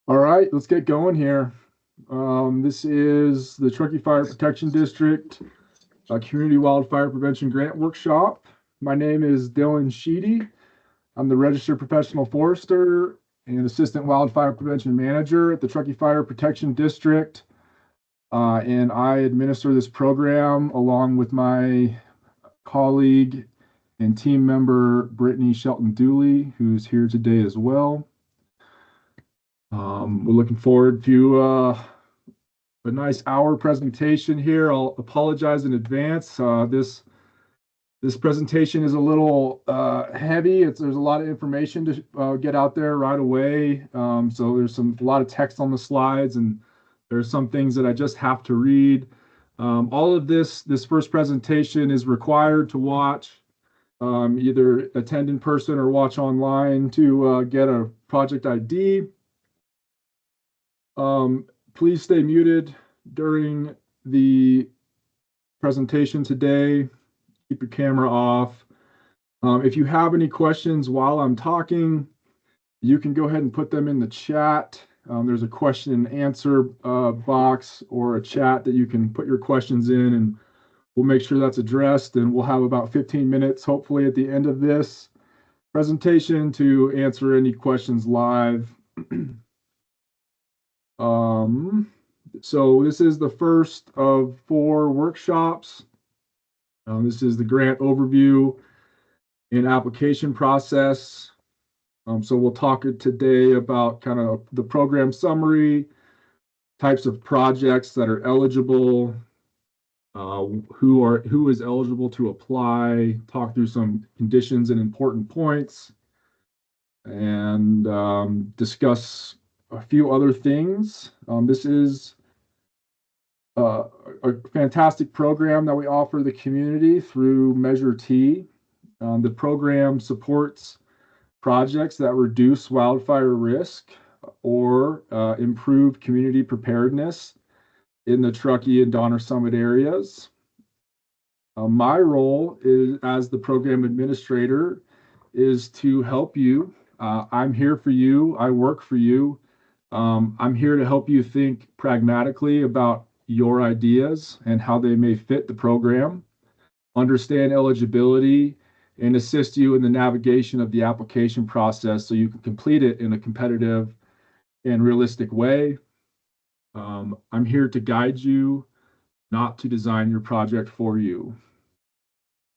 All right, let's get going here. This is the Truckee Fire Protection District Community Wildfire Prevention Grant Workshop. My name is Dillon Sheedy. I'm the Registered Professional Forester and Assistant Wildfire Prevention Manager at the Truckee Fire Protection District. And I administer this program along with my colleague and team member, Brittany Shelton Dooley, who's here today as well. We're looking forward to a nice hour presentation here. I'll apologize in advance. This presentation is a little heavy. There's a lot of information to get out there right away. So there's a lot of text on the slides, and there's some things that I just have to read. All of this first presentation is required to watch, either attend in person or watch online to get a project ID. Please stay muted during the presentation today. Keep your camera off. If you have any questions while I'm talking, you can go ahead and put them in the chat. There's a question and answer box or a chat that you can put your questions in, and we'll make sure that's addressed. And we'll have about 15 minutes, hopefully, at the end of this presentation to answer any questions live. So this is the first of 4 workshops. This is the grant overview and application process. So we'll talk today about kind of the program summary, types of projects that are eligible, who is eligible to apply, talk through some conditions and important points, and discuss a few other things. This is a fantastic program that we offer the community through Measure T. The program supports projects that reduce wildfire risk or improve community preparedness in the Truckee and Donner Summit areas. My role as the program administrator is to help you. I'm here for you. I work for you. I'm here to help you think pragmatically about your ideas and how they may fit the program, understand eligibility, and assist you in the navigation of the application process so you can complete it in a competitive and realistic way. I'm here to guide you, not to design your project for you.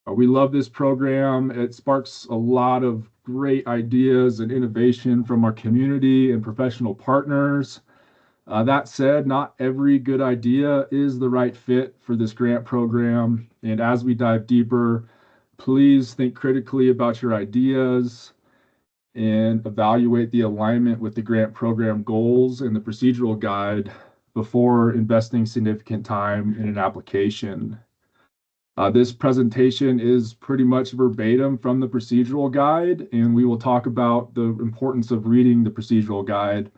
We love this program. It sparks a lot of great ideas and innovation from our community and professional partners. That said, not every good idea is the right fit for this grant program. And as we dive deeper, please think critically about your ideas and evaluate the alignment with the grant program goals and the procedural guide before investing significant time in an application. This presentation is pretty much verbatim from the procedural guide, and we will talk about the importance of reading the procedural guide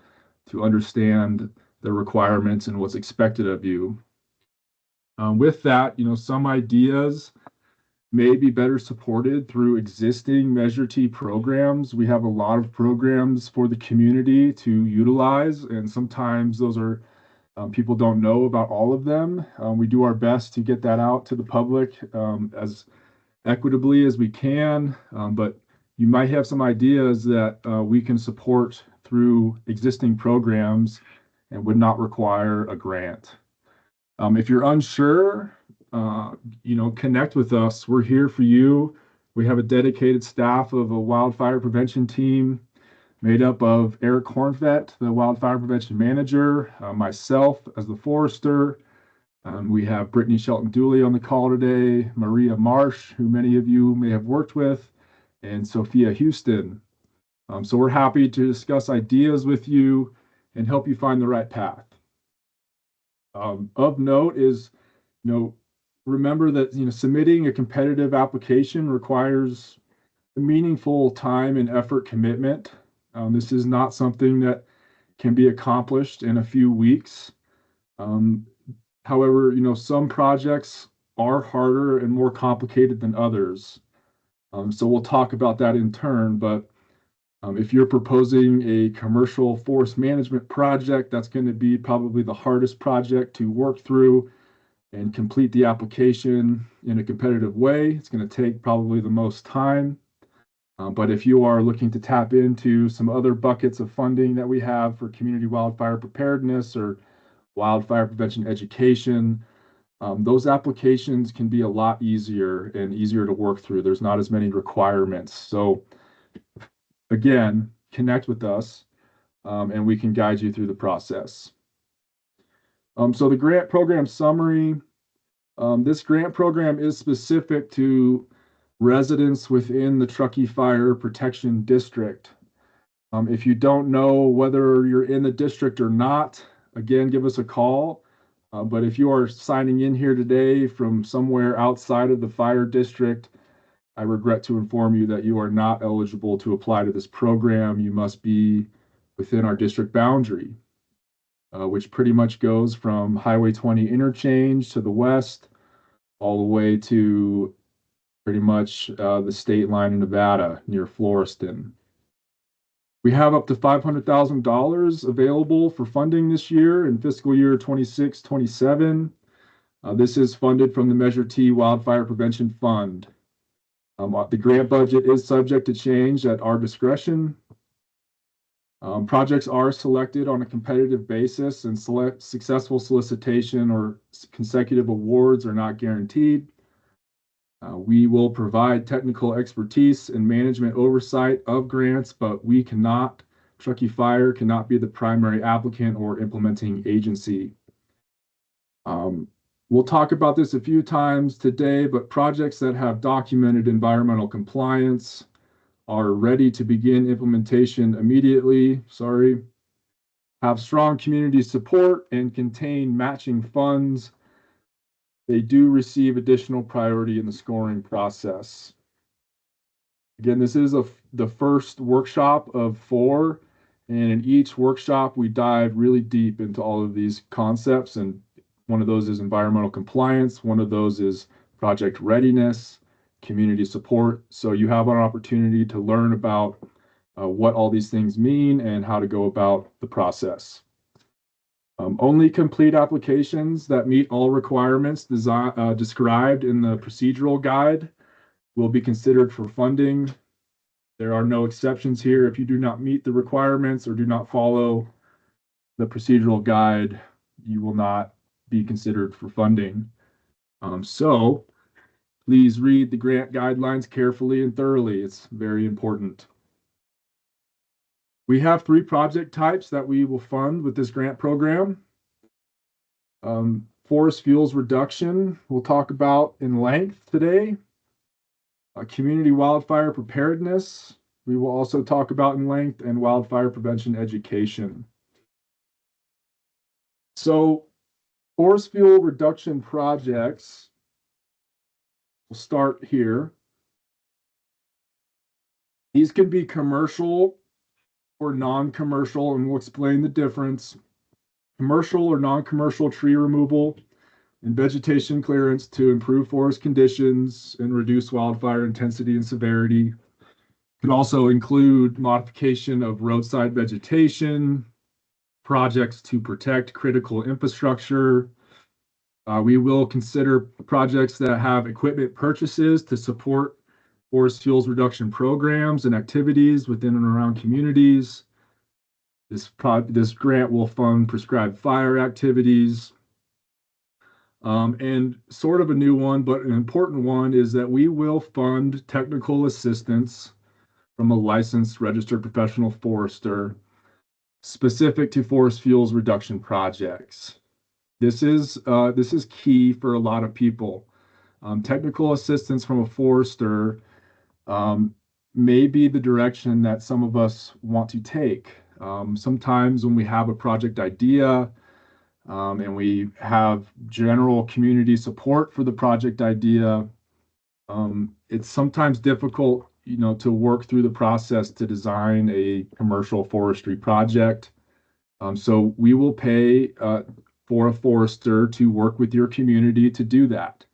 to understand the requirements and what's expected of you. With that, some ideas may be better supported through existing Measure T programs. We have a lot of programs for the community to utilize, and sometimes those are people don't know about all of them. We do our best to get that out to the public as equitably as we can, but you might have some ideas that we can support through existing programs and would not require a grant. If you're unsure, connect with us. We're here for you. We have a dedicated staff of a wildfire prevention team made up of Eric Hornfett, the wildfire prevention manager, myself as the forester. We have Brittany Shelton Dooley on the call today, Maria Marsh, who many of you may have worked with, and Sophia Houston. So we're happy to discuss ideas with you and help you find the right path. Of note is, remember that submitting a competitive application requires a meaningful time and effort commitment. This is not something that can be accomplished in a few weeks. However, some projects are harder and more complicated than others. So we'll talk about that in turn, but If you're proposing a commercial forest management project, that's going to be probably the hardest project to work through and complete the application in a competitive way. It's going to take probably the most time. But if you are looking to tap into some other buckets of funding that we have for community wildfire preparedness or wildfire prevention education, those applications can be a lot easier and easier to work through. There's not as many requirements. So again, connect with us and we can guide you through the process. So the grant program summary, this grant program is specific to residents within the Truckee Fire Protection District. If you don't know whether you're in the district or not, again, give us a call. But if you are signing in here today from somewhere outside of the fire district, I regret to inform you that you are not eligible to apply to this program. You must be within our district boundary, which pretty much goes from Highway 20 interchange to the west, all the way to pretty much the state line in Nevada near Floriston. We have up to $500,000 available for funding this year in fiscal year 26-27. This is funded from the Measure T Wildfire Prevention Fund. The grant budget is subject to change at our discretion. Projects are selected on a competitive basis, and successful solicitation or consecutive awards are not guaranteed. We will provide technical expertise and management oversight of grants, but we cannot, Truckee Fire cannot be the primary applicant or implementing agency. We'll talk about this a few times today, but projects that have documented environmental compliance are ready to begin implementation immediately, have strong community support and contain matching funds. They do receive additional priority in the scoring process. Again, this is the first workshop of 4, and in each workshop, we dive really deep into all of these concepts, and one of those is environmental compliance, one of those is project readiness, community support. So you have an opportunity to learn about what all these things mean and how to go about the process. Only complete applications that meet all requirements described in the procedural guide will be considered for funding. There are no exceptions here. If you do not meet the requirements or do not follow the procedural guide, you will not be considered for funding. So please read the grant guidelines carefully and thoroughly. It's very important. We have 3 project types that we will fund with this grant program. Forest fuels reduction, we'll talk about in length today. Community wildfire preparedness, we will also talk about in length, and wildfire prevention education. So forest fuel reduction projects, we'll start here. These can be commercial or non-commercial, and we'll explain the difference. Commercial or non-commercial tree removal and vegetation clearance to improve forest conditions and reduce wildfire intensity and severity. Could also include modification of roadside vegetation, projects to protect critical infrastructure. We will consider projects that have equipment purchases to support forest fuels reduction programs and activities within and around communities. This grant will fund prescribed fire activities. And sort of a new one, but an important one, is that we will fund technical assistance from a licensed registered professional forester specific to forest fuels reduction projects. This is key for a lot of people. Technical assistance from a forester may be the direction that some of us want to take. Sometimes when we have a project idea and we have general community support for the project idea, it's sometimes difficult, to work through the process to design a commercial forestry project. So we will pay for a forester to work with your community to do that.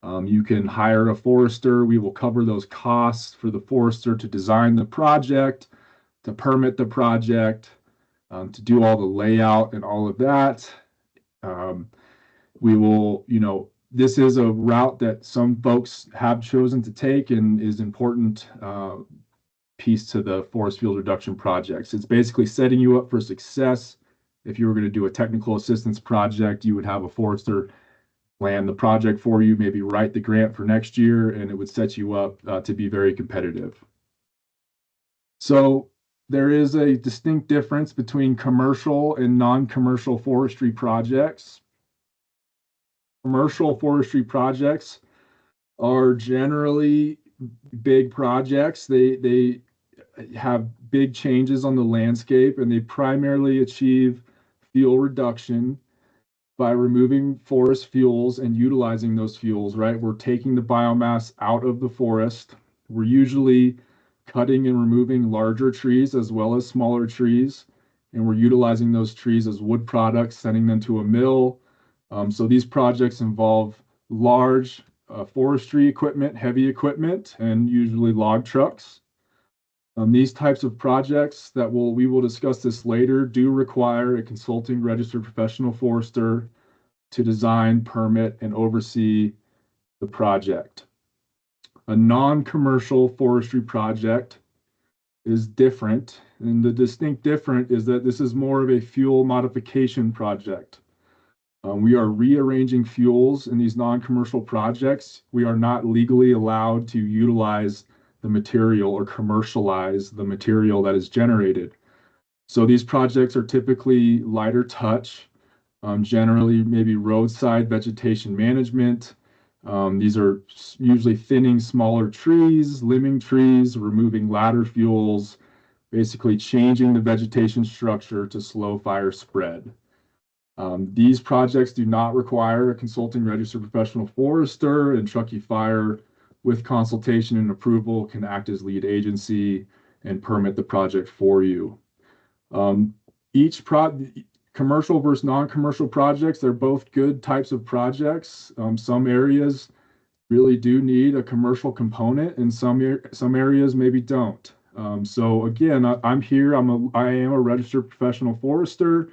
You can hire a forester. We will cover those costs for the forester to design the project, to permit the project, to do all the layout and all of that. We will, this is a route that some folks have chosen to take and is important piece to the forest field reduction projects. It's basically setting you up for success. If you were going to do a technical assistance project, you would have a forester plan the project for you, maybe write the grant for next year, and it would set you up to be very competitive. So there is a distinct difference between commercial and non-commercial forestry projects. Commercial forestry projects are generally big projects. They have big changes on the landscape, and they primarily achieve fuel reduction by removing forest fuels and utilizing those fuels, right? We're taking the biomass out of the forest. We're usually cutting and removing larger trees as well as smaller trees, and we're utilizing those trees as wood products, sending them to a mill. So these projects involve large forestry equipment, heavy equipment, and usually log trucks. These types of projects we will discuss this later, do require a consulting registered professional forester to design, permit, and oversee the project. A non-commercial forestry project is different, and the distinct difference is that this is more of a fuel modification project. We are rearranging fuels in these non-commercial projects. We are not legally allowed to utilize the material or commercialize the material that is generated. So these projects are typically lighter touch, generally maybe roadside vegetation management. These are usually thinning smaller trees, limbing trees, removing ladder fuels, basically changing the vegetation structure to slow fire spread. These projects do not require a consulting registered professional forester, and Truckee Fire, with consultation and approval, can act as lead agency and permit the project for you. Commercial versus non-commercial projects, they're both good types of projects. Some areas really do need a commercial component, and some areas maybe don't. So again, I'm here. I am a registered professional forester.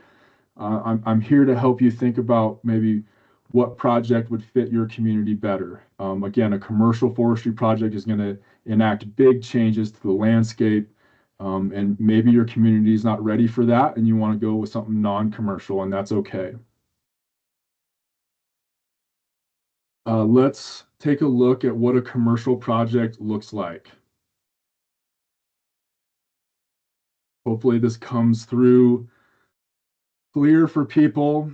I'm here to help you think about maybe what project would fit your community better. Again, a commercial forestry project is going to enact big changes to the landscape, and maybe your community is not ready for that, and you want to go with something non-commercial, and that's okay. Let's take a look at what a commercial project looks like. Hopefully this comes through clear for people.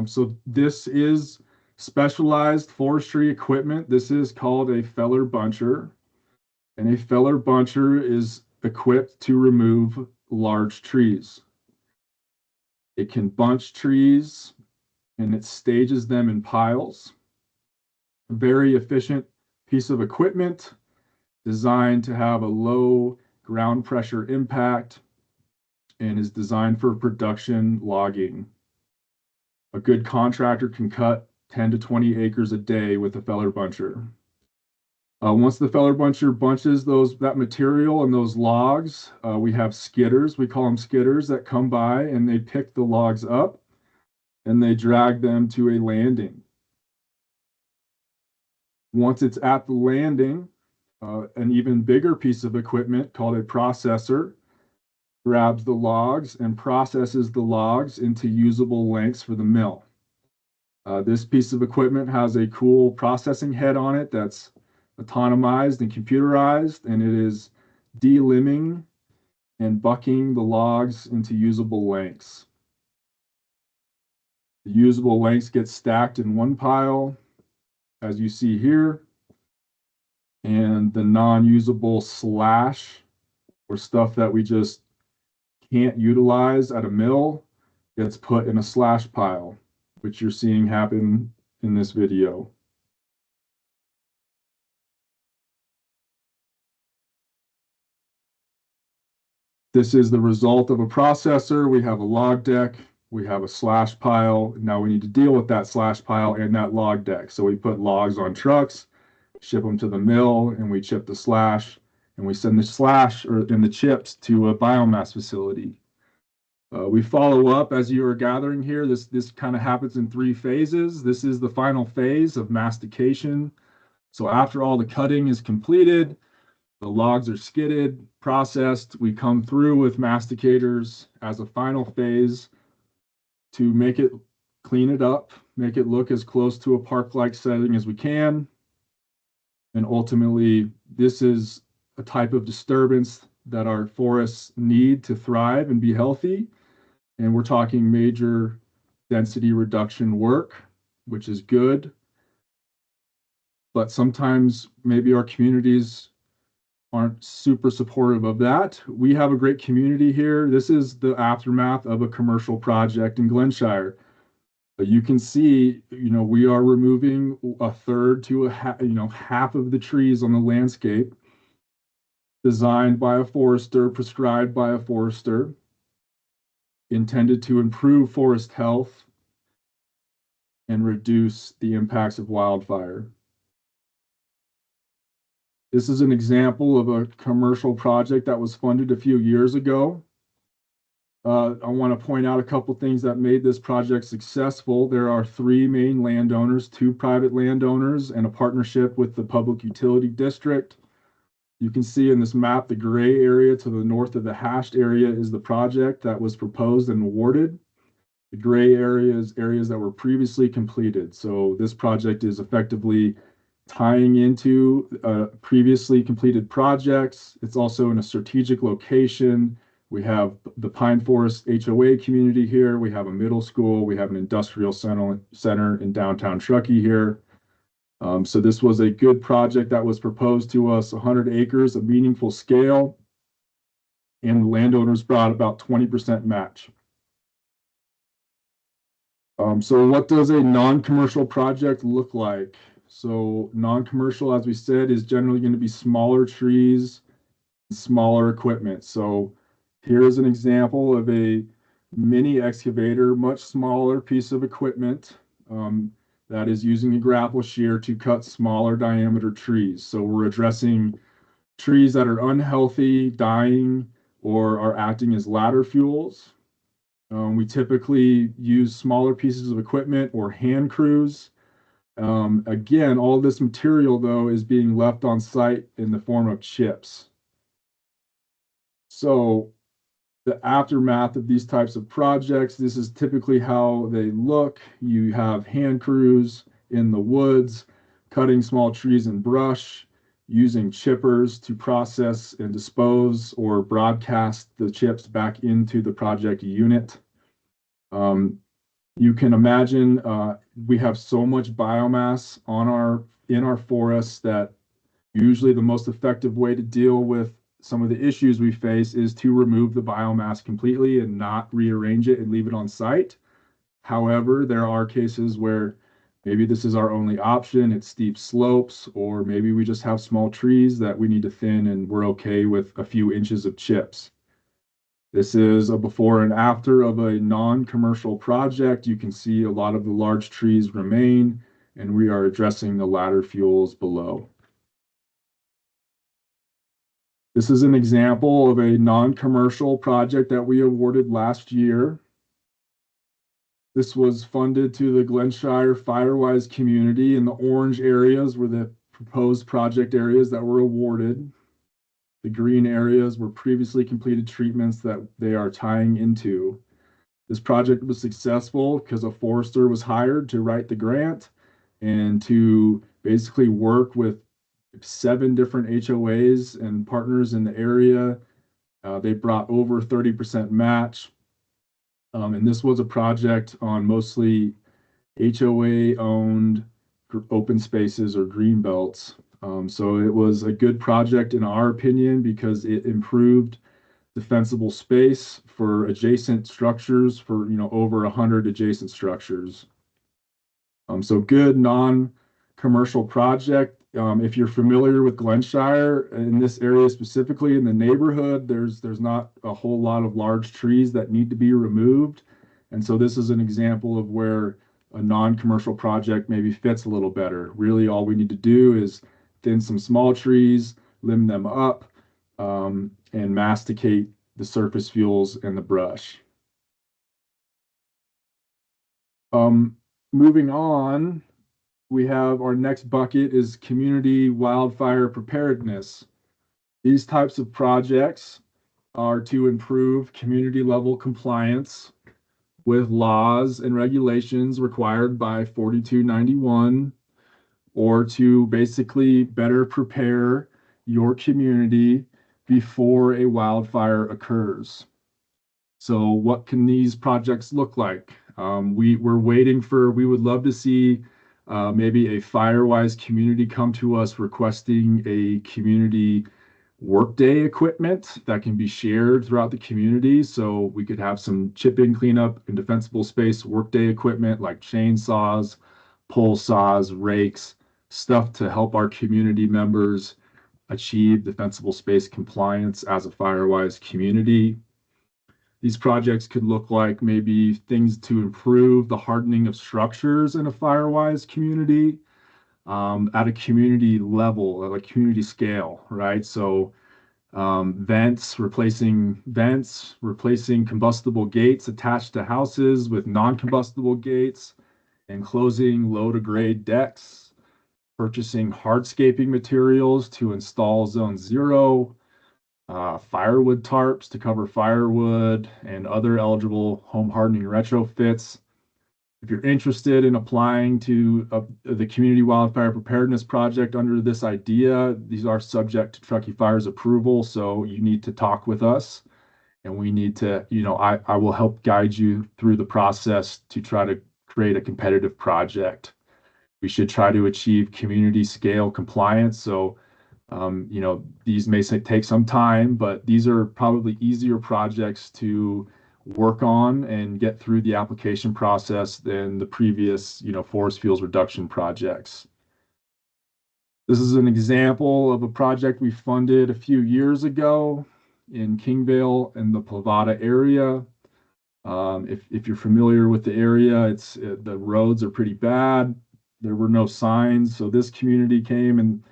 So this is specialized forestry equipment. This is called a feller buncher, and a feller buncher is equipped to remove large trees. It can bunch trees, and it stages them in piles. A very efficient piece of equipment designed to have a low ground pressure impact and is designed for production logging. A good contractor can cut 10 to 20 acres a day with a feller buncher. Once the feller buncher bunches that material and those logs, we have skidders. We call them skidders that come by and they pick the logs up and they drag them to a landing. Once it's at the landing, an even bigger piece of equipment called a processor grabs the logs and processes the logs into usable lengths for the mill. This piece of equipment has a cool processing head on it that's autonomized and computerized, and it is delimbing and bucking the logs into usable lengths. The usable lengths get stacked in one pile, as you see here, and the non-usable slash, or stuff that we just can't utilize at a mill, gets put in a slash pile, which you're seeing happen in this video. This is the result of a processor. We have a log deck, we have a slash pile. Now we need to deal with that slash pile and that log deck. So we put logs on trucks, ship them to the mill, and we chip the slash, and we send the slash or in the chips to a biomass facility. We follow up as you are gathering here. This kind of happens in 3 phases. This is the final phase of mastication. So after all the cutting is completed, the logs are skidded, processed. We come through with masticators as a final phase to make it, clean it up, make it look as close to a park-like setting as we can. And ultimately, this is a type of disturbance that our forests need to thrive and be healthy. And we're talking major density reduction work, which is good. But sometimes maybe our communities aren't super supportive of that. We have a great community here. This is the aftermath of a commercial project in Glenshire. But you can see, we are removing a third to half of the trees on the landscape, designed by a forester, prescribed by a forester, intended to improve forest health and reduce the impacts of wildfire. This is an example of a commercial project that was funded a few years ago. I want to point out a couple things that made this project successful. There are 3 main landowners, 2 private landowners, and a partnership with the Public Utility District. You can see in this map, the gray area to the north of the hashed area is the project that was proposed and awarded. The gray areas that were previously completed. So this project is effectively tying into previously completed projects. It's also in a strategic location. We have the Pine Forest HOA community here. We have a middle school. We have an industrial center in downtown Truckee here. So this was a good project that was proposed to us, 100 acres, a meaningful scale, and the landowners brought about 20% match. So what does a non-commercial project look like? So non-commercial, as we said, is generally going to be smaller trees, smaller equipment. So here is an example of a mini excavator, much smaller piece of equipment that is using a grapple shear to cut smaller diameter trees. So we're addressing trees that are unhealthy, dying, or are acting as ladder fuels. We typically use smaller pieces of equipment or hand crews. Again, all this material, though, is being left on site in the form of chips. So the aftermath of these types of projects, this is typically how they look. You have hand crews in the woods, cutting small trees and brush, using chippers to process and dispose or broadcast the chips back into the project unit. You can imagine we have so much biomass in our forests that usually the most effective way to deal with some of the issues we face is to remove the biomass completely and not rearrange it and leave it on site. However, there are cases where maybe this is our only option. It's steep slopes, or maybe we just have small trees that we need to thin and we're okay with a few inches of chips. This is a before and after of a non-commercial project. You can see a lot of the large trees remain, and we are addressing the ladder fuels below. This is an example of a non-commercial project that we awarded last year. This was funded to the Glenshire Firewise community, and the orange areas were the proposed project areas that were awarded. The green areas were previously completed treatments that they are tying into. This project was successful because a forester was hired to write the grant and to basically work with 7 different HOAs and partners in the area. They brought over 30% match. And this was a project on mostly HOA-owned open spaces or green belts. So it was a good project in our opinion because it improved defensible space for adjacent structures for over 100 adjacent structures. So good non-commercial project. If you're familiar with Glenshire in this area specifically in the neighborhood, there's not a whole lot of large trees that need to be removed. And so this is an example of where a non-commercial project maybe fits a little better. Really all we need to do is thin some small trees, limb them up, and masticate the surface fuels and the brush. Moving on, we have our next bucket is community wildfire preparedness. These types of projects are to improve community level compliance with laws and regulations required by 4291, or to basically better prepare your community before a wildfire occurs. So what can these projects look like? We're waiting for, we would love to see maybe a Firewise community come to us requesting a community workday equipment that can be shared throughout the community. So we could have some chip-in cleanup and defensible space workday equipment like chainsaws, pole saws, rakes, stuff to help our community members achieve defensible space compliance as a Firewise community. These projects could look like maybe things to improve the hardening of structures in a Firewise community at a community level, at a community scale, right? So replacing combustible gates attached to houses with non-combustible gates, enclosing low-to-grade decks, purchasing hardscaping materials to install Zone 0, firewood tarps to cover firewood and other eligible home hardening retrofits. If you're interested in applying to the Community Wildfire Preparedness Project under this idea, these are subject to Truckee Fire's approval, so you need to talk with us, and we need to, I will help guide you through the process to try to create a competitive project. We should try to achieve community scale compliance, so these may take some time, but these are probably easier projects to work on and get through the application process than the previous, forest fuels reduction projects. This is an example of a project we funded a few years ago in Kingvale and the Plavada area. If you're familiar with the area, the roads are pretty bad. There were no signs, so this community came and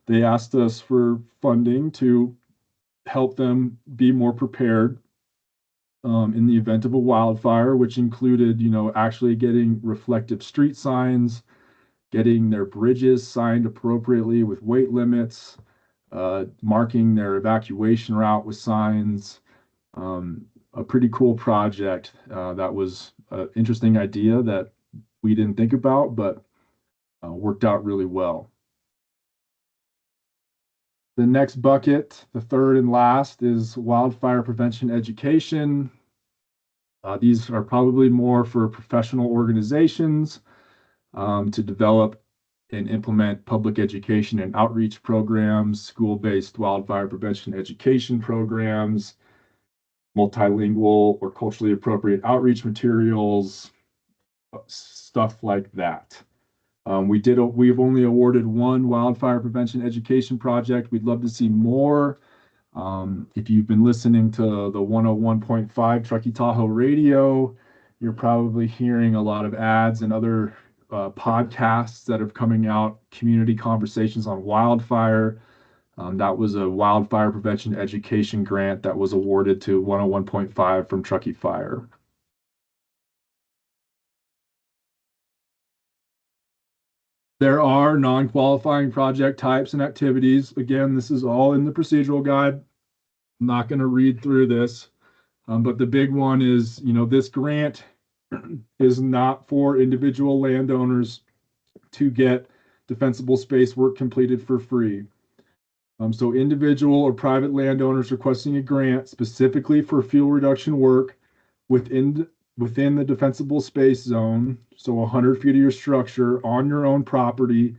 they asked us for funding to help them be more prepared in the event of a wildfire, which included, actually getting reflective street signs, getting their bridges signed appropriately with weight limits, marking their evacuation route with signs. A pretty cool project. That was an interesting idea that we didn't think about, but worked out really well. The next bucket, the third and last, is wildfire prevention education. These are probably more for professional organizations to develop and implement public education and outreach programs, school-based wildfire prevention education programs, multilingual or culturally appropriate outreach materials, stuff like that. We've only awarded one wildfire prevention education project. We'd love to see more. If you've been listening to the 101.5 Truckee Tahoe radio, you're probably hearing a lot of ads and other podcasts that are coming out, community conversations on wildfire. That was a wildfire prevention education grant that was awarded to 101.5 from Truckee Fire. There are non-qualifying project types and activities. Again, this is all in the procedural guide. I'm not going to read through this, but the big one is, this grant is not for individual landowners to get defensible space work completed for free. So individual or private landowners requesting a grant specifically for fuel reduction work within the defensible space zone, so 100 feet of your structure on your own property,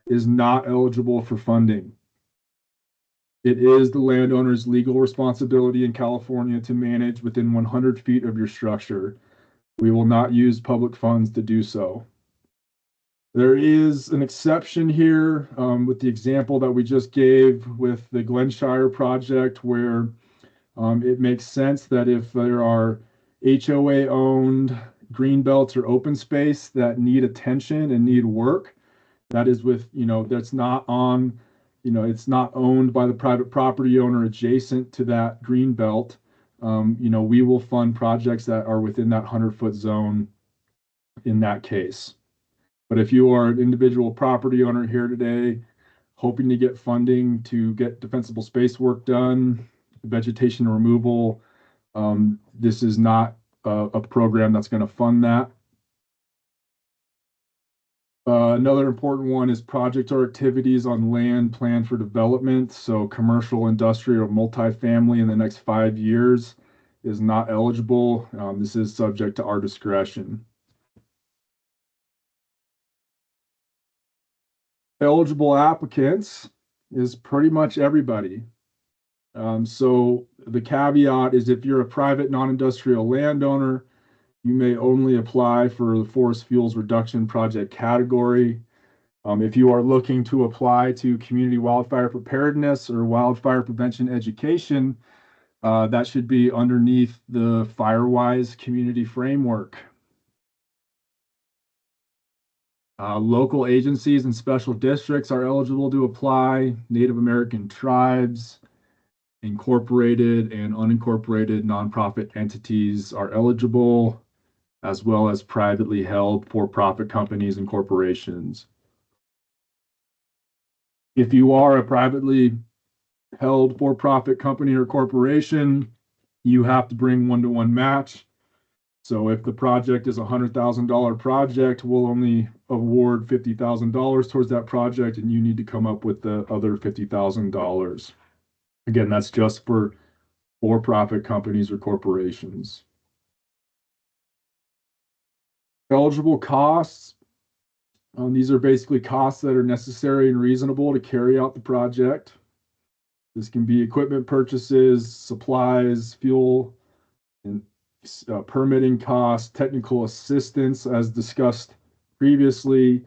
is not eligible for funding. It is the landowner's legal responsibility in California to manage within 100 feet of your structure. We will not use public funds to do so. There is an exception here with the example that we just gave with the Glenshire project, where it makes sense that if there are HOA-owned green belts or open space that need attention and need work, that is that's not on it's not owned by the private property owner adjacent to that green belt, we will fund projects that are within that 100-foot zone in that case. But if you are an individual property owner here today, hoping to get funding to get defensible space work done, vegetation removal, this is not a program that's going to fund that. Another important one is projects or activities on land planned for development. So commercial, industrial, multifamily in the next 5 years is not eligible. This is subject to our discretion. Eligible applicants is pretty much everybody. So the caveat is if you're a private non-industrial landowner, you may only apply for the forest fuels reduction project category. If you are looking to apply to community wildfire preparedness or wildfire prevention education, that should be underneath the FireWise community framework. Local agencies and special districts are eligible to apply. Native American tribes, incorporated and unincorporated nonprofit entities are eligible, as well as privately held for-profit companies and corporations. If you are a privately held for-profit company or corporation, you have to bring one-to-one match. So if the project is a $100,000 project, we'll only award $50,000 towards that project, and you need to come up with the other $50,000. Again, that's just for for-profit companies or corporations. Eligible costs. These are basically costs that are necessary and reasonable to carry out the project. This can be equipment purchases, supplies, fuel, and permitting costs. Technical assistance, as discussed previously,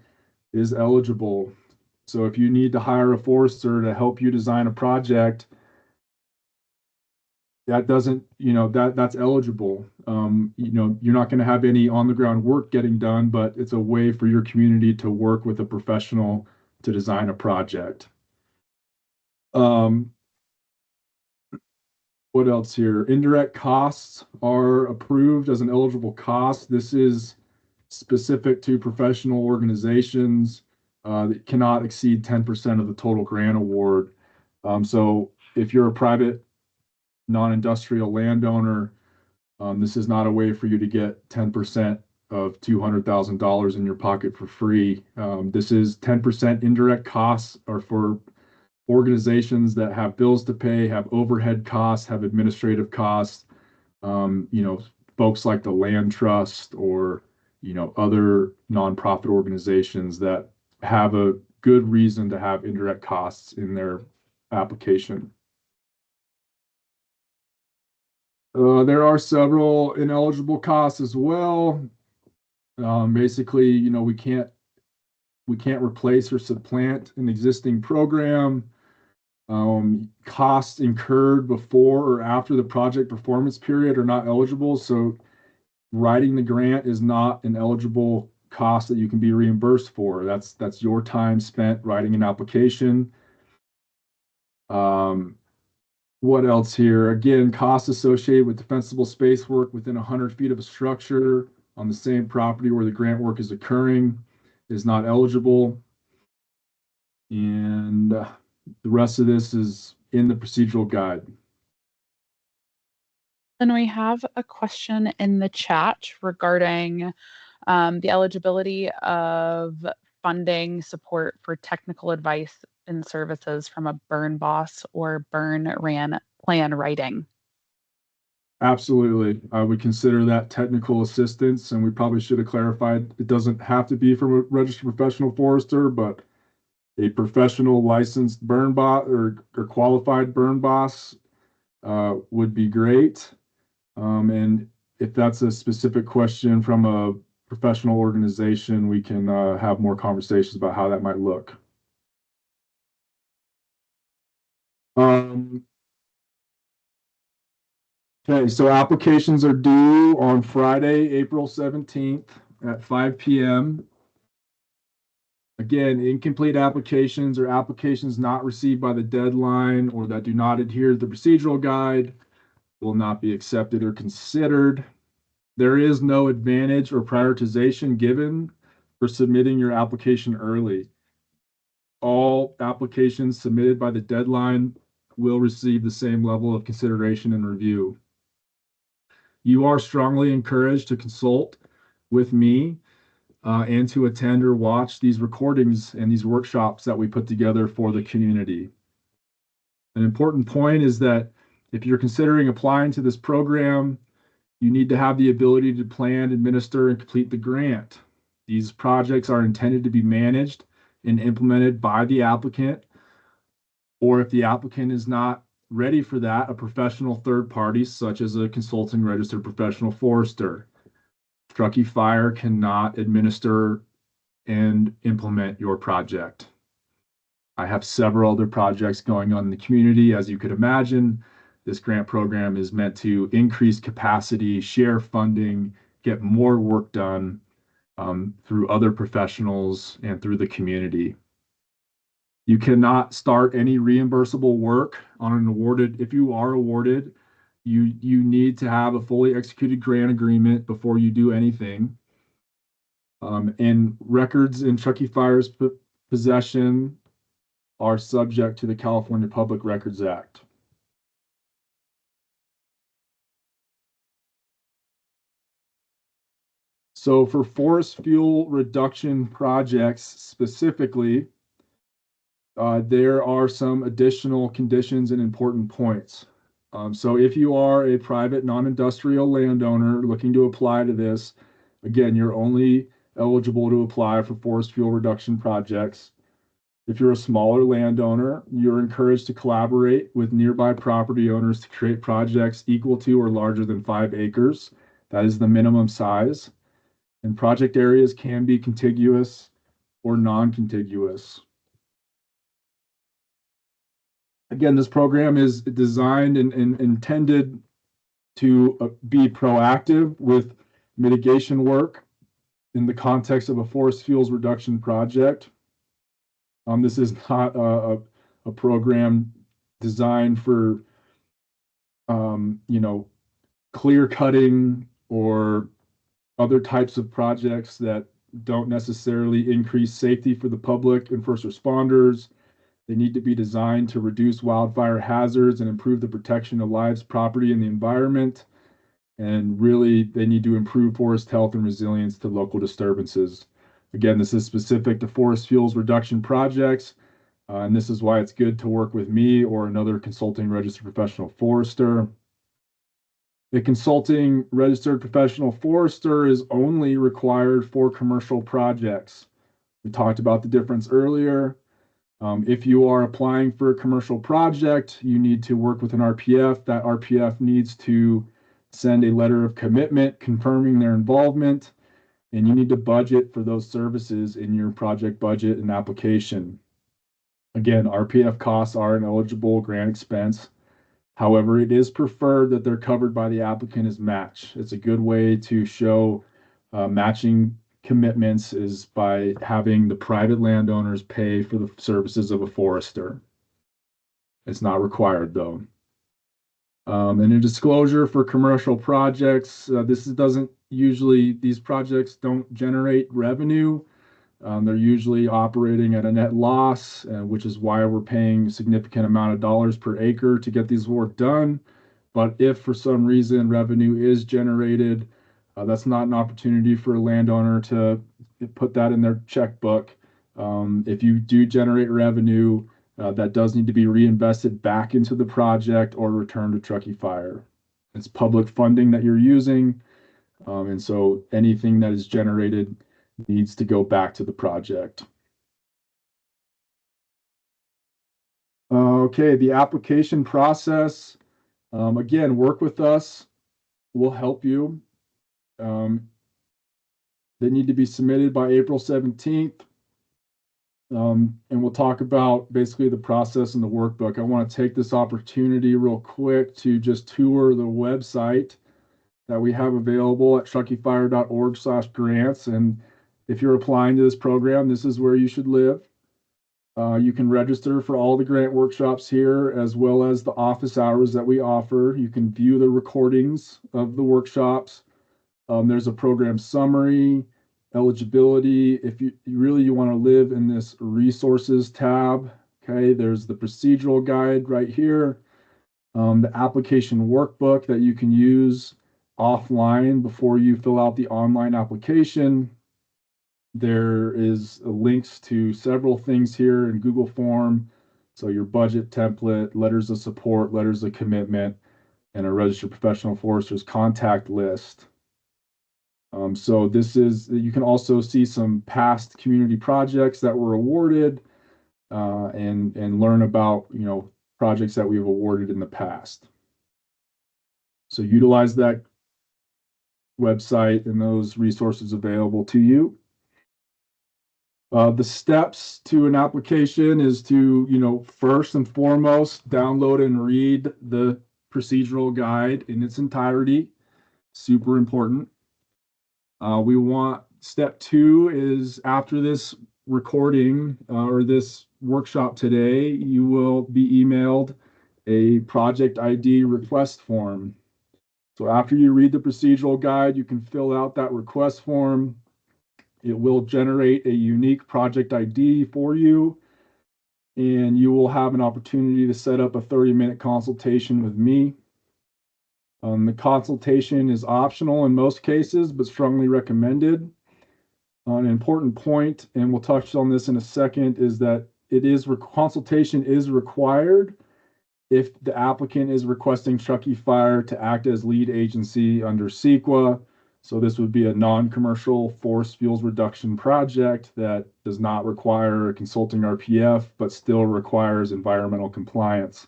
is eligible. So if you need to hire a forester to help you design a project, that doesn't, that's eligible. You're not going to have any on the ground work getting done, but it's a way for your community to work with a professional to design a project. What else here? Indirect costs are approved as an eligible cost. This is specific to professional organizations that cannot exceed 10% of the total grant award. So if you're a private non-industrial landowner, this is not a way for you to get 10% of $200,000 in your pocket for free. This is 10% indirect costs are for organizations that have bills to pay, have overhead costs, have administrative costs. Folks like the Land Trust or other nonprofit organizations that have a good reason to have indirect costs in their application. There are several ineligible costs as well. Basically, we can't replace or supplant an existing program. Costs incurred before or after the project performance period are not eligible. So writing the grant is not an eligible cost that you can be reimbursed for. That's your time spent writing an application. What else here? Again, costs associated with defensible space work within 100 feet of a structure on the same property where the grant work is occurring is not eligible. And the rest of this is in the procedural guide. Then we have a question in the chat regarding the eligibility of funding support for technical advice and services from a burn boss or burn plan writing. Absolutely. I would consider that technical assistance, and we probably should have clarified it doesn't have to be from a registered professional forester, but a professional licensed burn boss or qualified burn boss would be great. And if that's a specific question from a professional organization, we can have more conversations about how that might look. Okay, so applications are due on Friday, April 17th at 5 p.m. Again, incomplete applications or applications not received by the deadline or that do not adhere to the procedural guide will not be accepted or considered. There is no advantage or prioritization given for submitting your application early. All applications submitted by the deadline will receive the same level of consideration and review. You are strongly encouraged to consult with me and to attend or watch these recordings and these workshops that we put together for the community. An important point is that if you're considering applying to this program, you need to have the ability to plan, administer, and complete the grant. These projects are intended to be managed and implemented by the applicant, or if the applicant is not ready for that, a professional third party, such as a consulting registered professional forester. Truckee Fire cannot administer and implement your project. I have several other projects going on in the community. As you could imagine, this grant program is meant to increase capacity, share funding, get more work done through other professionals and through the community. You cannot start any reimbursable work on an awarded, if you are awarded, you need to have a fully executed grant agreement before you do anything. And records in Truckee Fire's possession are subject to the California Public Records Act. So for forest fuel reduction projects specifically, there are some additional conditions and important points. So if you are a private non-industrial landowner looking to apply to this, again, you're only eligible to apply for forest fuel reduction projects. If you're a smaller landowner, you're encouraged to collaborate with nearby property owners to create projects equal to or larger than 5 acres. That is the minimum size. And project areas can be contiguous or non-contiguous. Again, this program is designed and intended to be proactive with mitigation work in the context of a forest fuels reduction project. This is not a program designed for, clear cutting or other types of projects that don't necessarily increase safety for the public and first responders. They need to be designed to reduce wildfire hazards and improve the protection of lives, property, and the environment. And really, they need to improve forest health and resilience to local disturbances. Again, this is specific to forest fuels reduction projects, and this is why it's good to work with me or another consulting registered professional forester. A consulting registered professional forester is only required for commercial projects. We talked about the difference earlier. If you are applying for a commercial project, you need to work with an RPF. That RPF needs to send a letter of commitment confirming their involvement, and you need to budget for those services in your project budget and application. Again, RPF costs are an eligible grant expense. However, it is preferred that they're covered by the applicant as match. It's a good way to show matching commitments is by having the private landowners pay for the services of a forester. It's not required though. And a disclosure for commercial projects, these projects don't generate revenue. They're usually operating at a net loss, which is why we're paying a significant amount of dollars per acre to get these work done. But if for some reason revenue is generated, that's not an opportunity for a landowner to put that in their checkbook. If you do generate revenue, that does need to be reinvested back into the project or returned to Truckee Fire. It's public funding that you're using, and so anything that is generated needs to go back to the project. Okay, the application process. Again, work with us. We'll help you. They need to be submitted by April 17th. And we'll talk about basically the process and the workbook. I want to take this opportunity real quick to just tour the website that we have available at truckeefire.org/grants. And if you're applying to this program, this is where you should live. You can register for all the grant workshops here, as well as the office hours that we offer. You can view the recordings of the workshops. There's a program summary, eligibility. If you want to live in this resources tab, okay, there's the procedural guide right here, the application workbook that you can use offline before you fill out the online application. There is links to several things here in Google Form. So your budget template, letters of support, letters of commitment, and a registered professional forester's contact list. So you can also see some past community projects that were awarded and learn about, projects that we've awarded in the past. So utilize that website and those resources available to you. The steps to an application is to, first and foremost, download and read the procedural guide in its entirety. Super important. Step 2 is after this recording or this workshop today, you will be emailed a project ID request form. So after you read the procedural guide, you can fill out that request form. It will generate a unique project ID for you, and you will have an opportunity to set up a 30-minute consultation with me. The consultation is optional in most cases, but strongly recommended. An important point, and we'll touch on this in a second, is that consultation is required if the applicant is requesting Truckee Fire to act as lead agency under CEQA. So this would be a non-commercial forest fuels reduction project that does not require a consulting RPF, but still requires environmental compliance.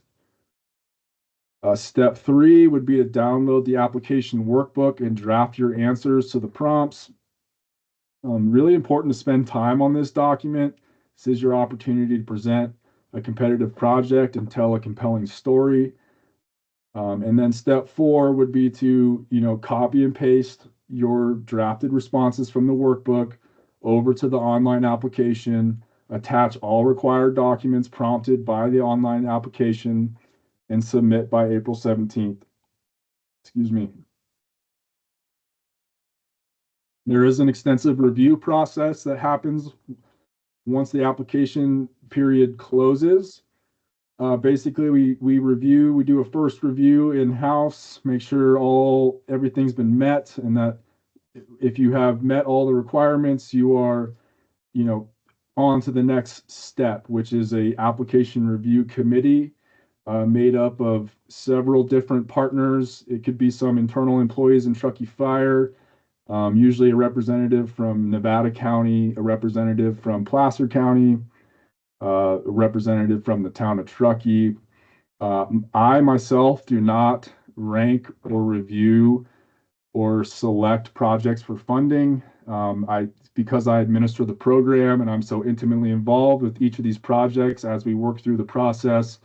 Step 3 would be to download the application workbook and draft your answers to the prompts. Really important to spend time on this document. This is your opportunity to present a competitive project and tell a compelling story. And then step 4 would be to, copy and paste your drafted responses from the workbook over to the online application, attach all required documents prompted by the online application, and submit by April 17th. Excuse me. There is an extensive review process that happens once the application period closes. Basically, we do a first review in-house, make sure everything's been met, and that if you have met all the requirements, you are, on to the next step, which is a application review committee made up of several different partners. It could be some internal employees in Truckee Fire, usually a representative from Nevada County, a representative from Placer County, a representative from the town of Truckee. I myself do not rank or review or select projects for funding. Because I administer the program and I'm so intimately involved with each of these projects as we work through the process,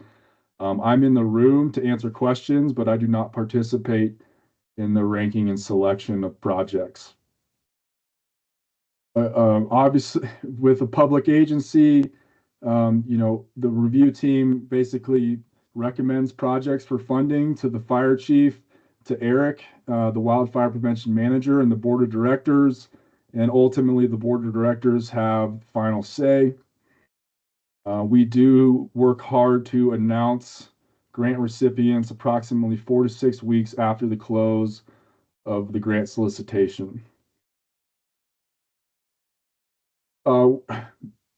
I'm in the room to answer questions, but I do not participate in the ranking and selection of projects. Obviously, with a public agency, the review team basically recommends projects for funding to the fire chief, to Eric, the wildfire prevention manager, and the board of directors. And ultimately, the board of directors have final say. We do work hard to announce grant recipients approximately 4 to 6 weeks after the close of the grant solicitation.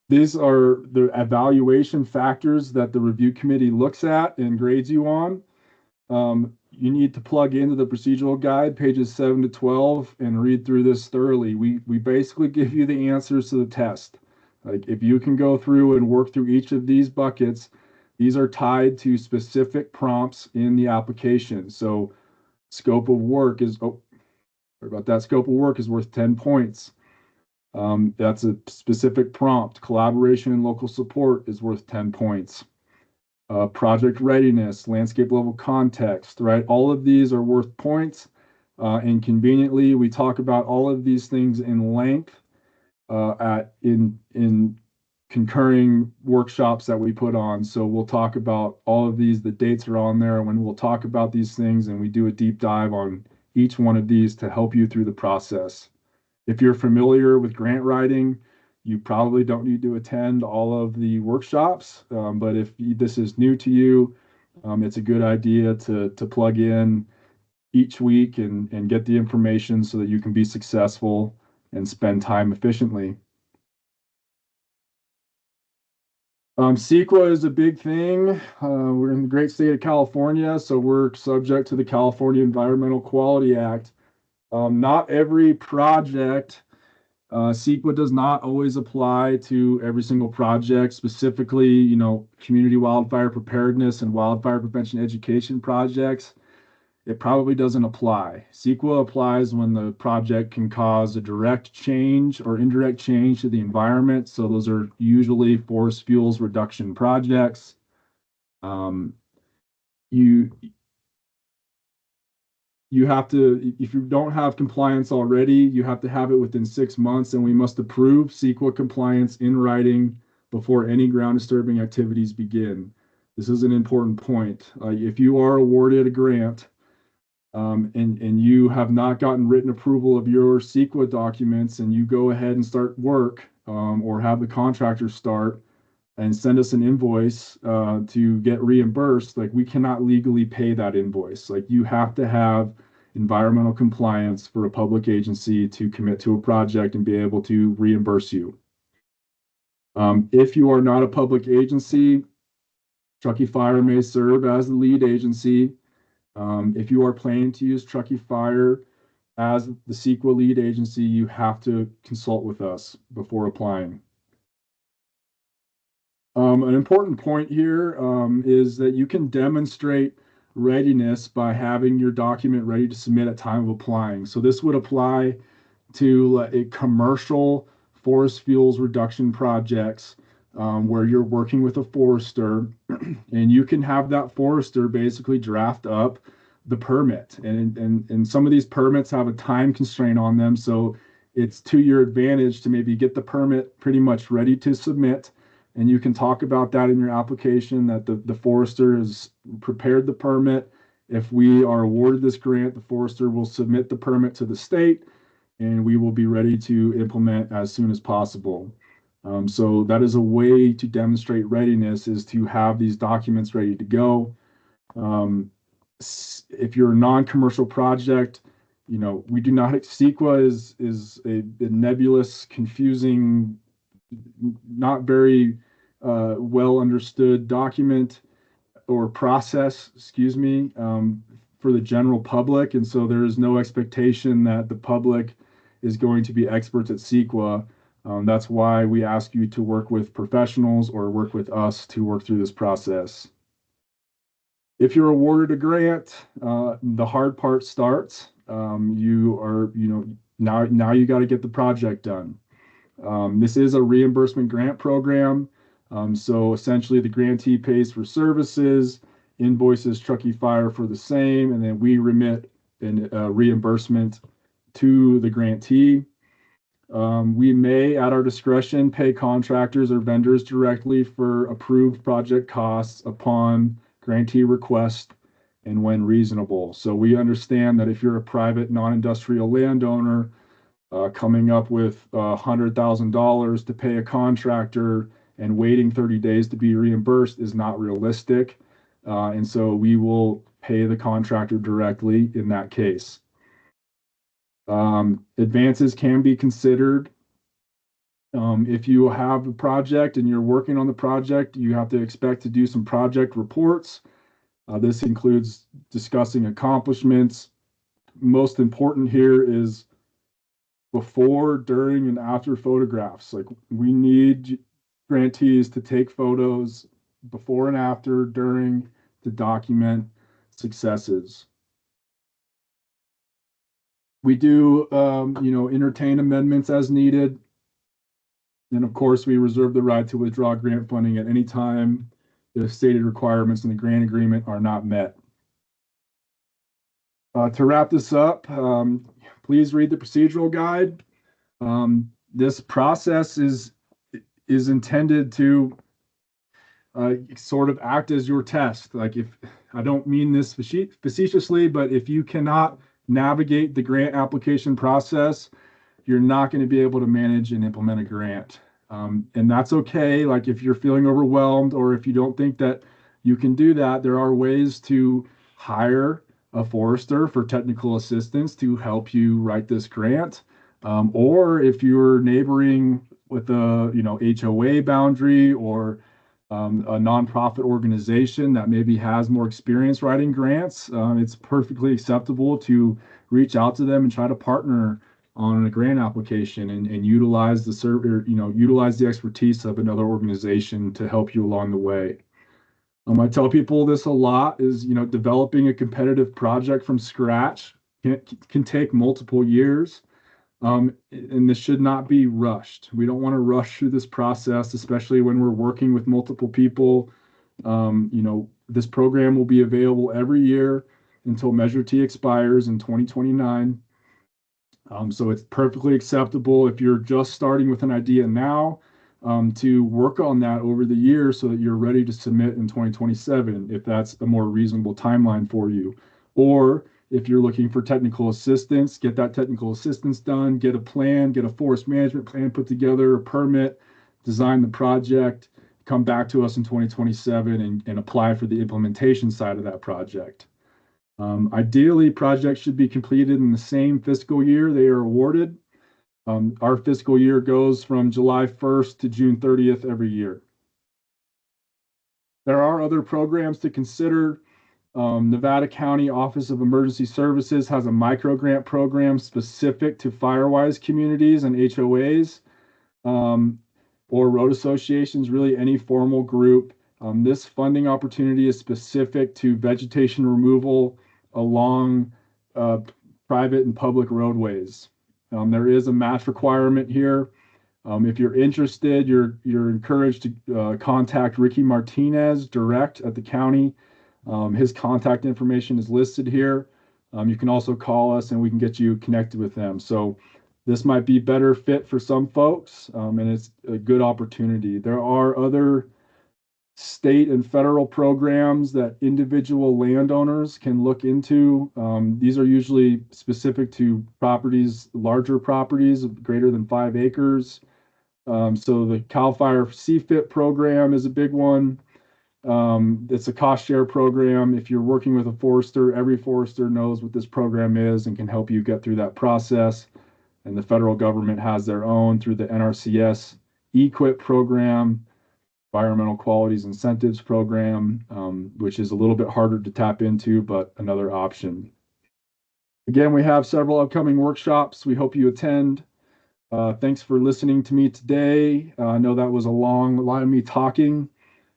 These are the evaluation factors that the review committee looks at and grades you on. You need to plug into the procedural guide, pages 7 to 12, and read through this thoroughly. We basically give you the answers to the test. Like if you can go through and work through each of these buckets, these are tied to specific prompts in the application. So scope of work is, scope of work is worth 10 points. That's a specific prompt. Collaboration and local support is worth 10 points. Project readiness, landscape level context, right? All of these are worth points. And conveniently, we talk about all of these things in length in concurring workshops that we put on. So we'll talk about all of these. The dates are on there when we'll talk about these things, and we do a deep dive on each one of these to help you through the process. If you're familiar with grant writing, you probably don't need to attend all of the workshops. But if this is new to you, it's a good idea to plug in each week and get the information so that you can be successful and spend time efficiently. CEQA is a big thing. We're in the great state of California, so we're subject to the California Environmental Quality Act. Not every project, CEQA does not always apply to every single project, specifically, community wildfire preparedness and wildfire prevention education projects. It probably doesn't apply. CEQA applies when the project can cause a direct change or indirect change to the environment. So those are usually forest fuels reduction projects. Um, you you have to, if you don't have compliance already, you have to have it within 6 months, and we must approve CEQA compliance in writing before any ground disturbing activities begin. This is an important point. If you are awarded a grant, and you have not gotten written approval of your CEQA documents, and you go ahead and start work, or have the contractor start and send us an invoice to get reimbursed, like, we cannot legally pay that invoice. Like, you have to have environmental compliance for a public agency to commit to a project and be able to reimburse you. If you are not a public agency, Truckee Fire may serve as the lead agency. If you are planning to use Truckee Fire as the CEQA lead agency, you have to consult with us before applying. An important point here is that you can demonstrate readiness by having your document ready to submit at time of applying. So this would apply to a commercial forest fuels reduction projects, where you're working with a forester, and you can have that forester basically draft up the permit. And some of these permits have a time constraint on them, so it's to your advantage to maybe get the permit pretty much ready to submit. And you can talk about that in your application, that the forester has prepared the permit. If we are awarded this grant, the forester will submit the permit to the state, and we will be ready to implement as soon as possible. So that is a way to demonstrate readiness, is to have these documents ready to go. If you're a non-commercial project, we do not, CEQA is a nebulous, confusing, not very well understood document or process, excuse me, for the general public. And so there is no expectation that the public is going to be experts at CEQA. That's why we ask you to work with professionals or work with us to work through this process. If you're awarded a grant, the hard part starts. You are, now you got to get the project done. This is a reimbursement grant program. So essentially the grantee pays for services, invoices Truckee Fire for the same, and then we remit a reimbursement to the grantee. We may, at our discretion, pay contractors or vendors directly for approved project costs upon grantee request and when reasonable. So we understand that if you're a private non-industrial landowner, coming up with $100,000 to pay a contractor and waiting 30 days to be reimbursed is not realistic. And so we will pay the contractor directly in that case. Advances can be considered. If you have a project and you're working on the project, you have to expect to do some project reports. This includes discussing accomplishments. Most important here is before, during, and after photographs. Like, we need grantees to take photos before and after, during, to document successes. We do, entertain amendments as needed. And of course, we reserve the right to withdraw grant funding at any time if stated requirements in the grant agreement are not met. To wrap this up, please read the procedural guide. this process is intended to sort of act as your test. Like, if I don't mean this facetiously, but if you cannot navigate the grant application process, you're not going to be able to manage and implement a grant. And that's okay. Like, if you're feeling overwhelmed or if you don't think that you can do that, there are ways to hire a forester for technical assistance to help you write this grant. Or if you're neighboring with a HOA boundary or a nonprofit organization that maybe has more experience writing grants, it's perfectly acceptable to reach out to them and try to partner on a grant application and utilize utilize the expertise of another organization to help you along the way. I tell people this a lot is, developing a competitive project from scratch can take multiple years. And this should not be rushed. We don't want to rush through this process, especially when we're working with multiple people. This program will be available every year until Measure T expires in 2029. So it's perfectly acceptable if you're just starting with an idea now, to work on that over the year so that you're ready to submit in 2027, if that's a more reasonable timeline for you. Or if you're looking for technical assistance, get that technical assistance done, get a plan, get a forest management plan put together, a permit, design the project, come back to us in 2027 and apply for the implementation side of that project. Ideally, projects should be completed in the same fiscal year they are awarded. Our fiscal year goes from July 1st to June 30th every year. There are other programs to consider. Nevada County Office of Emergency Services has a micro grant program specific to Firewise communities and HOAs, or road associations, really any formal group. This funding opportunity is specific to vegetation removal along private and public roadways. There is a match requirement here. If you're interested, you're encouraged to contact Ricky Martinez direct at the county. His contact information is listed here. You can also call us and we can get you connected with them. So this might be better fit for some folks, and it's a good opportunity. There are other state and federal programs that individual landowners can look into. These are usually specific to properties, larger properties greater than 5 acres. So the CAL FIRE CFIT program is a big one. It's a cost share program. If you're working with a forester, every forester knows what this program is and can help you get through that process. And the federal government has their own through the NRCS EQIP program, Environmental Qualities Incentives Program, which is a little bit harder to tap into, but another option. Again, we have several upcoming workshops. We hope you attend. Thanks for listening to me today. I know that was a lot of me talking.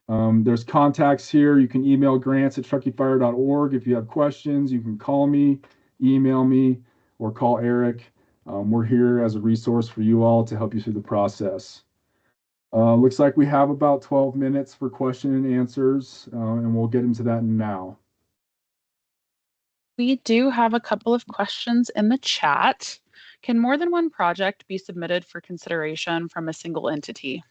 There's contacts here. You can email grants@truckeefire.org. If you have questions, you can call me, email me, or call Eric. We're here as a resource for you all to help you through the process. Looks like we have about 12 minutes for question and answers, and we'll get into that now. We do have a couple of questions in the chat. Can more than one project be submitted for consideration from a single entity?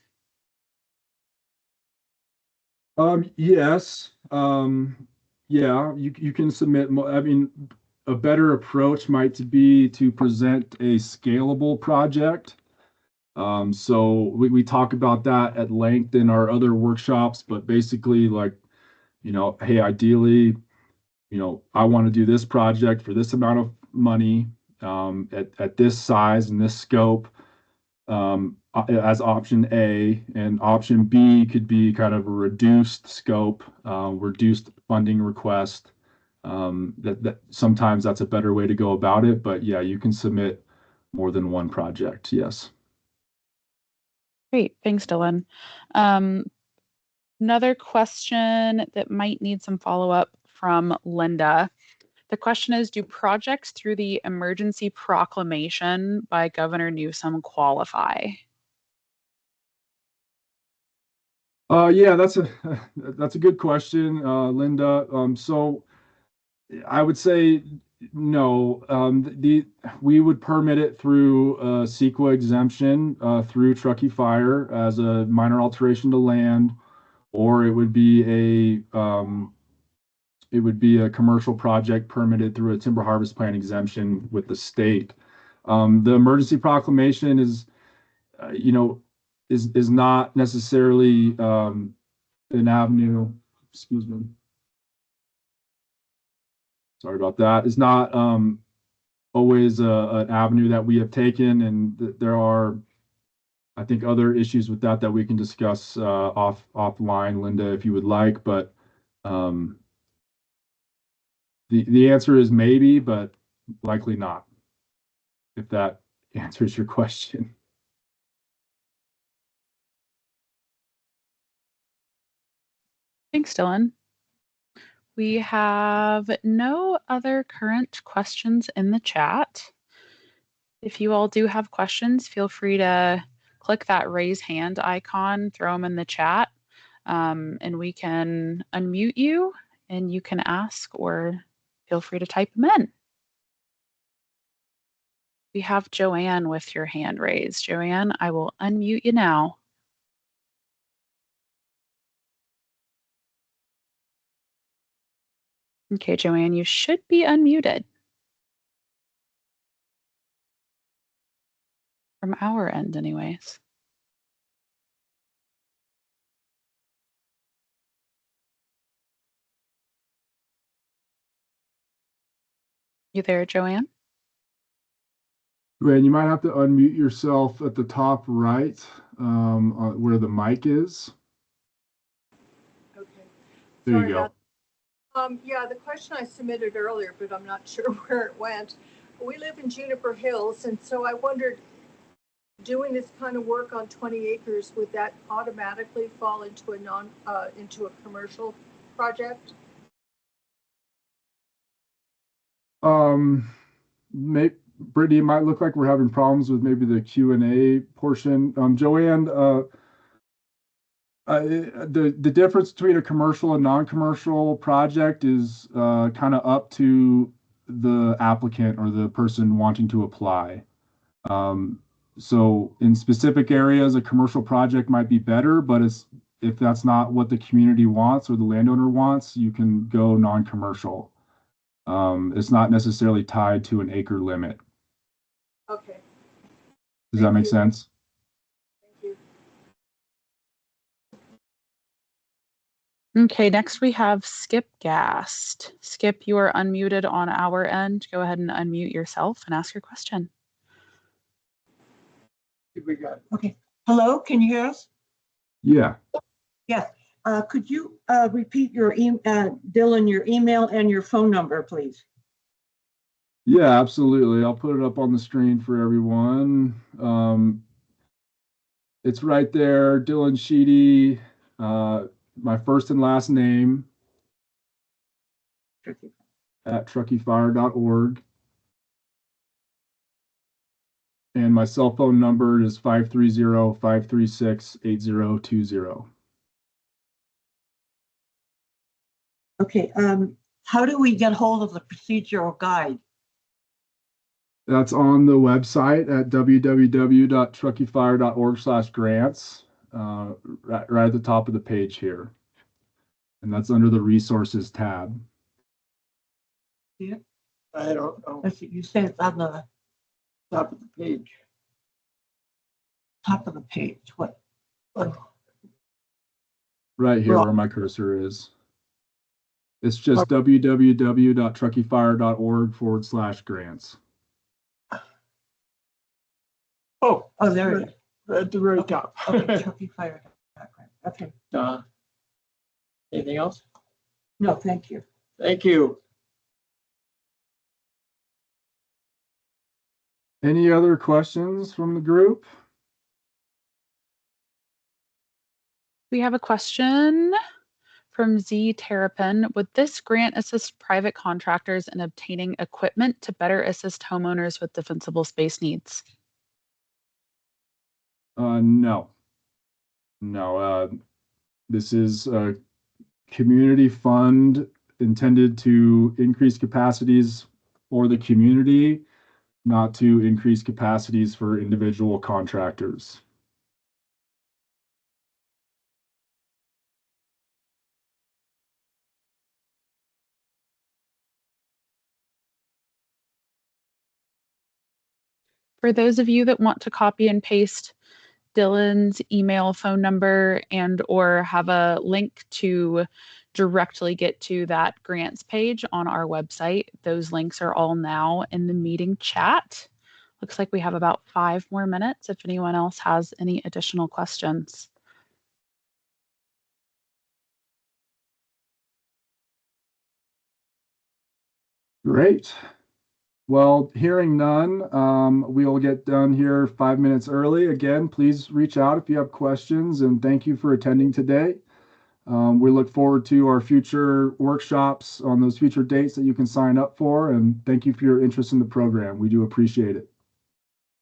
Yes. Yeah, you can submit. I mean, a better approach might be to present a scalable project. So we talk about that at length in our other workshops, but basically, like, hey, ideally, I want to do this project for this amount of money, at this size and this scope, as option A, and option B could be kind of a reduced scope, reduced funding request. That sometimes that's a better way to go about it, but yeah, you can submit more than one project. Yes. Great, thanks, Dillon. Another question that might need some follow-up from Linda. The question is, do projects through the emergency proclamation by Governor Newsom qualify? Yeah, that's a good question, Linda. So I would say No, we would permit it through CEQA exemption through Truckee Fire as a minor alteration to land, or it would be a commercial project permitted through a timber harvest plan exemption with the state. The emergency proclamation is not necessarily an avenue. Excuse me. Sorry about that. Is not always an avenue that we have taken, and there are, I think, other issues with that we can discuss offline, Linda, if you would like. But the answer is maybe, but likely not, if that answers your question. Thanks, Dillon. We have no other current questions in the chat. If you all do have questions, feel free to click that raise hand icon, throw them in the chat, and we can unmute you and you can ask, or feel free to type them in. We have Joanne with your hand raised. Joanne, I will unmute you now. Okay, Joanne, you should be unmuted. From our end, anyways. You there, Joanne? Joanne, you might have to unmute yourself at the top right, where the mic is. Okay. There Sorry you go. yeah, the question I submitted earlier, but I'm not sure where it went. We live in Juniper Hills, and so I wondered, doing this kind of work on 20 acres, would that automatically fall into a commercial project? Brittany, it might look like we're having problems with maybe the Q&A portion. Joanne, the difference between a commercial and non-commercial project is kind of up to the applicant or the person wanting to apply. So in specific areas, a commercial project might be better, but if that's not what the community wants or the landowner wants, you can go non-commercial. It's not necessarily tied to an acre limit. Okay. Does that make sense? Thank you. Okay, next we have Skip Gast. Skip, you are unmuted on our end. Go ahead and unmute yourself and ask your question. We got okay. Hello, can you hear us? Yeah. Yes. Could you repeat your Dillon, your email and your phone number, please? Yeah, absolutely. I'll put it up on the screen for everyone. It's right there, Dillon Sheedy, my first and last name at truckeefire.org. And my cell phone number is 530-536-8020. Okay. How do we get hold of the procedural guide? That's on the website at www.truckeefire.org/grants, right at the top of the page here. And that's under the resources tab. Yeah. I don't know. You said it's on the top of the page. Top of the page. What? Right here where my cursor is. It's just www.truckeefire.org/grants. Oh, there it is. At the very top. Okay, Truckee Fire. Okay. Anything else? No, thank you. Thank you. Any other questions from the group? We have a question from Z Terrapin. Would this grant assist private contractors in obtaining equipment to better assist homeowners with defensible space needs? No. No. This is a community fund intended to increase capacities or the community, not to increase capacities for individual contractors. For those of you that want to copy and paste Dillon's email, phone number, and or have a link to directly get to that grants page on our website, those links are all now in the meeting chat. Looks like we have about 5 more minutes if anyone else has any additional questions. Great. Well, hearing none, we'll get done here 5 minutes early. Again, please reach out if you have questions, and thank you for attending today. We look forward to our future workshops on those future dates that you can sign up for, and thank you for your interest in the program. We do appreciate it.